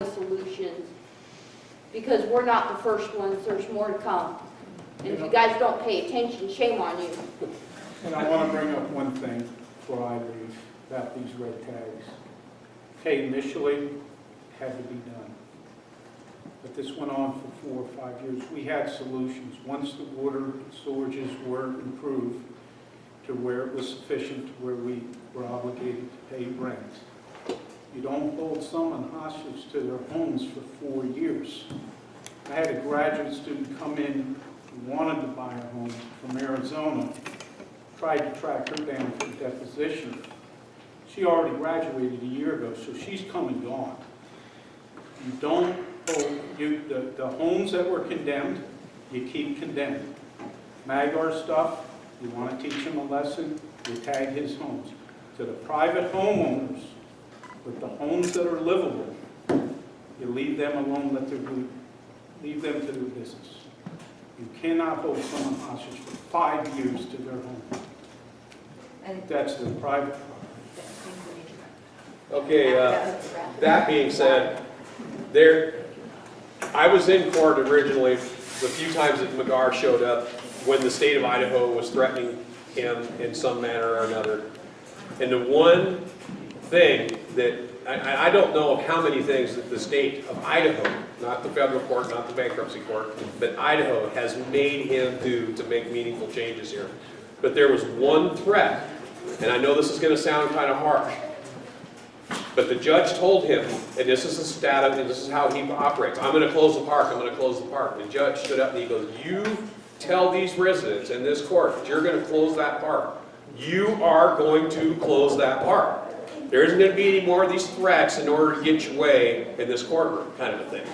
solutions, because we're not the first ones, there's more to come. And if you guys don't pay attention, shame on you. And I want to bring up one thing before I leave about these red tags. Okay, initially, had to be done. But this went on for 4 or 5 years. We had solutions. Once the water storages were improved to where it was sufficient, to where we were obligated to pay rent. You don't hold someone hostage to their homes for 4 years. I had a graduate student come in who wanted to buy a home from Arizona, tried to track her down for deposition. She already graduated a year ago, so she's come and gone. You don't hold, the homes that were condemned, you keep condemned. Magar stuff, you want to teach him a lesson, you tag his homes. To the private homeowners, with the homes that are livable, you leave them alone, leave them to their business. You cannot hold someone hostage for 5 years to their home. And That's the private. Okay, that being said, I was in court originally the few times that Magar showed up when the state of Idaho was threatening him in some manner or another. And the one thing that, I don't know how many things that the state of Idaho, not the federal court, not the bankruptcy court, but Idaho has made him do to make meaningful changes here. But there was one threat, and I know this is going to sound kind of harsh, but the judge told him, and this is the status, and this is how he operates, I'm going to close the park, I'm going to close the park. The judge stood up and he goes, you tell these residents in this court that you're going to close that park. You are going to close that park. There isn't going to be any more of these threats in order to get your way in this courtroom, kind of a thing.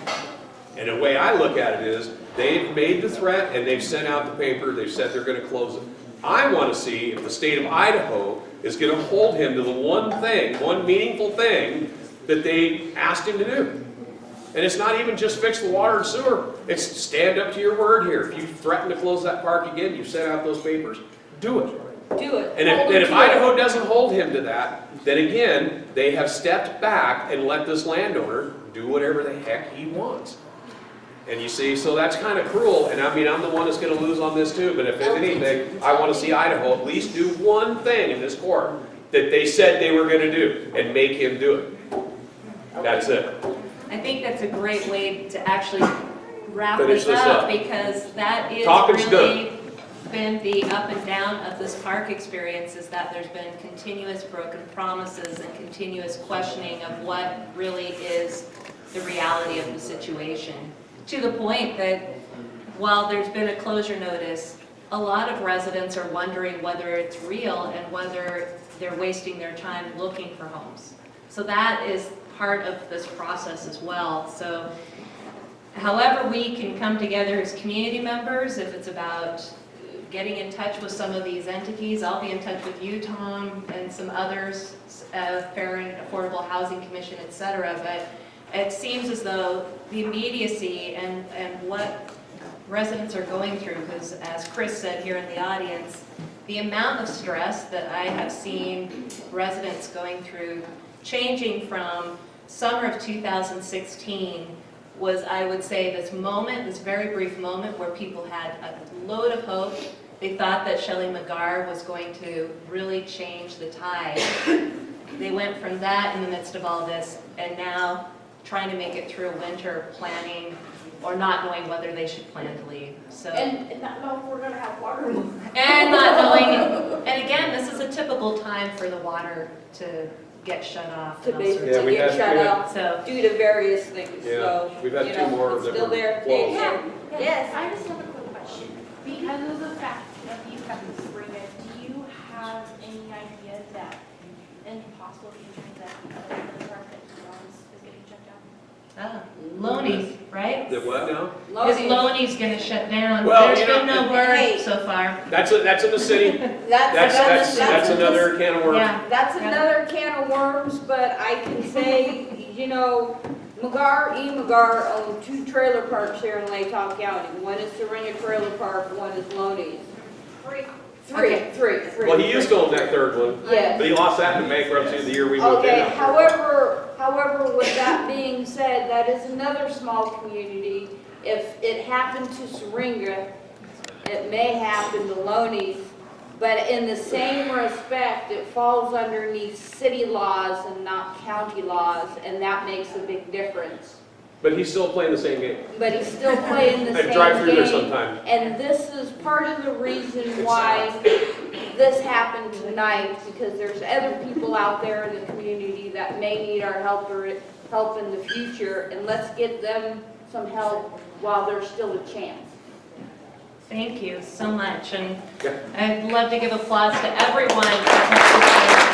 And the way I look at it is, they've made the threat and they've sent out the paper, they've said they're going to close it. I want to see if the state of Idaho is going to hold him to the one thing, one meaningful thing that they asked him to do. And it's not even just fix the water and sewer. It's stand up to your word here. If you threaten to close that park again, you sent out those papers, do it. Do it. And if Idaho doesn't hold him to that, then again, they have stepped back and let this landowner do whatever the heck he wants. And you see, so that's kind of cruel, and I mean, I'm the one that's going to lose on this too, but if anything, I want to see Idaho at least do one thing in this court that they said they were going to do, and make him do it. That's it. I think that's a great way to actually wrap Finish this this up, up. because that is Talking's really been the up and down of this park experience, is that there's been continuous broken promises and continuous questioning of what really is the reality of the situation. To the point that while there's been a closure notice, a lot of residents are wondering whether it's real and whether they're wasting their time looking for homes. So that is part of this process as well. So however we can come together as community members, if it's about getting in touch with some of these entities, I'll be in touch with you, Tom, and some others, Fair and Affordable Housing Commission, etc. But it seems as though the immediacy and what residents are going through, because as Chris said here in the audience, the amount of stress that I have seen residents going through, changing from summer of 2016, was, I would say, this moment, this very brief moment where people had a load of hope. They thought that Shelley Magar was going to really change the tide. They went from that in the midst of all this, and now trying to make it through winter, planning, or not knowing whether they should plan to leave. So And not know if we're gonna have water. and not knowing, and again, this is a typical time for the water to get shut off. To and all sorts Yeah, to we get had- shut we had- off So due to various things, Yeah, so, we've had you two know, more it's that still were there. closed. Yeah. Yes. I just have a quick question. Because of the fact that you have the Syringa, do you have any idea that in possible future that the other park that he owns is getting shut down? Loney's, right? The what now? Is Loney's gonna shut down? Well, There's you know, been no word hey. so far. That's in the city. That's another can of worms. Yeah. That's another can of worms, but I can say, you know, Magar own 2 trailer parks here in Latah County. One is Syringa Trailer Park, one is Loney's. Three. Well, he used to own that third one, Yes. but he lost that in bankruptcy the year we moved in. Okay, however, However, with that being said, that is another small community. If it happened to Syringa, it may happen to Loney's, but in the same respect, it falls underneath city laws and not county laws, and that makes a big difference. But he's still playing the same game. But he's still playing the I same drive through there game. sometime. And this is part of the reason why this happened tonight, because there's other people out there in the community that may need our help in the future, and let's get them some help while there's still a chance. Thank you so much, and Yeah. I'd love to give applause to everyone for participating.